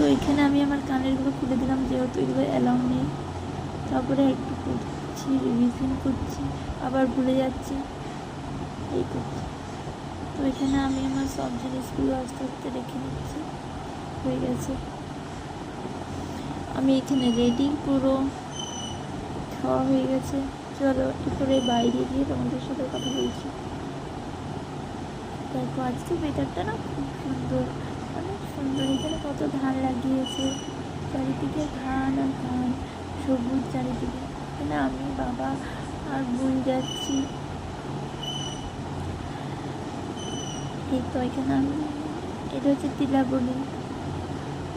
তো এখানে আমি আমার কানেরগুলো খুলে দিলাম, যেহেতু এগুলো অ্যালাউ নেই। তারপরে একটু করছি, রিভিশন করছি, আবার ভুলে যাচ্ছি, এই করছি। তো এখানে আমি আমার সব জিনিসগুলো আস্তে আস্তে রেখে নিচ্ছি, হয়ে গেছে। আমি এখানে রেডি, পুরো খাওয়া হয়ে গেছে। চলো এরপরে বাইরে গিয়ে তোমাদের সাথে কথা বলছি। দেখো আজকে ওয়েদারটা না খুব সুন্দর, অনেক সুন্দর। এখানে কত ধান লাগিয়েছে, চারিদিকে ধান আর ধান, সবুজ চারিদিকে। এখানে আমি, বাবা আর বোন যাচ্ছি। এই তো এখানে আমি, এটা হচ্ছে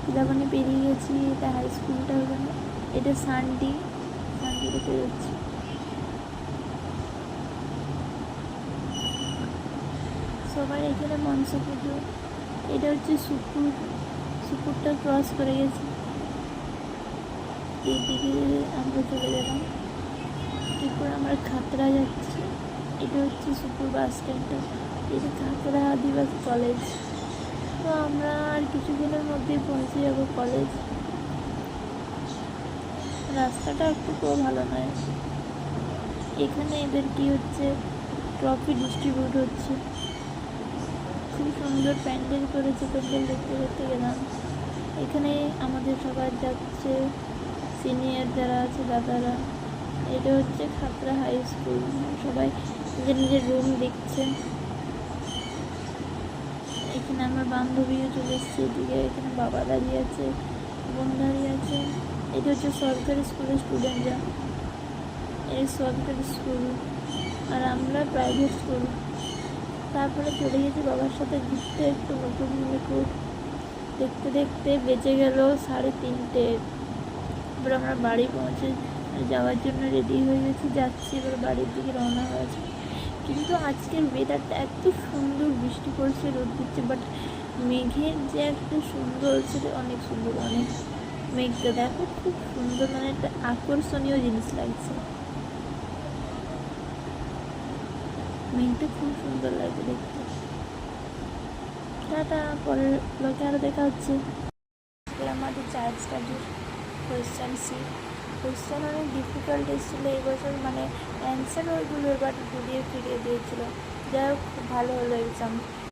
তিলাবনি পেরিয়ে গেছি। এটা হাই স্কুলটা, ওখানে এটা সানডিতে পেরোচ্ছি। সবার এখানে মনসা পুজো। এটা হচ্ছে সুপুরটা ক্রস করে গেছি, এইদিকে আমরা চলে গেলাম। এরপর আমরা খাতড়া যাচ্ছি। এটা হচ্ছে সুপুর বাস স্ট্যান্ডটা, এটা খাতড়া আদিবাসী কলেজ। তো আমরা আর কিছুদিনের মধ্যেই পৌঁছে যাবো কলেজ। রাস্তাটা একটু ভালো নয়। এখানে এদের কি হচ্ছে, ট্রফি ডিস্ট্রিবিউট হচ্ছে। খুব সুন্দর প্যান্ডেল করেছে, প্যান্ডেল দেখতে দেখতে গেলাম। এখানে আমাদের সবার যাচ্ছে, সিনিয়র যারা আছে দাদারা। এটা হচ্ছে খাতড়া হাই স্কুল, সবাই নিজের নিজের রুম দেখছে। এখানে আমার বান্ধবীও চলে এসছে এদিকে। এখানে বাবা দাঁড়িয়ে আছে, বোন দাঁড়িয়ে আছে। এটা হচ্ছে সরকারি স্কুলের স্টুডেন্টরা, এই সরকারি স্কুল, আর আমরা প্রাইভেট স্কুল। তারপরে চলে গেছি বাবার সাথে ঘুরতে, একটু নতুন দেখতে দেখতে বেঁচে গেল 3:30। এবার আমরা বাড়ি পৌঁছে যাওয়ার জন্য রেডি হয়ে গেছি, যাচ্ছি এবার বাড়ির দিকে রওনা হয়েছে। কিন্তু আজকের ওয়েদারটা এত সুন্দর, বৃষ্টি পড়ছে, রোদ দিচ্ছে, বাট মেঘের যে একটা সুন্দর, সেটা অনেক সুন্দর। অনেক মেঘটা দেখো খুব সুন্দর, মানে একটা আকর্ষণীয় জিনিস লাগছে। মেঘটা খুব সুন্দর লাগছে দেখতে। টাটা, পরের ব্লগে আরও দেখা হচ্ছে। আমাদের চার্জ স্টাডির কোয়েশ্চেন অনেক ডিফিকাল্ট এসেছিলো এই বছর, মানে অ্যান্সার ওইগুলো এবার ঘুরিয়ে ফিরিয়ে দিয়েছিলো। যাই হোক, খুব ভালো হলো এক্সাম।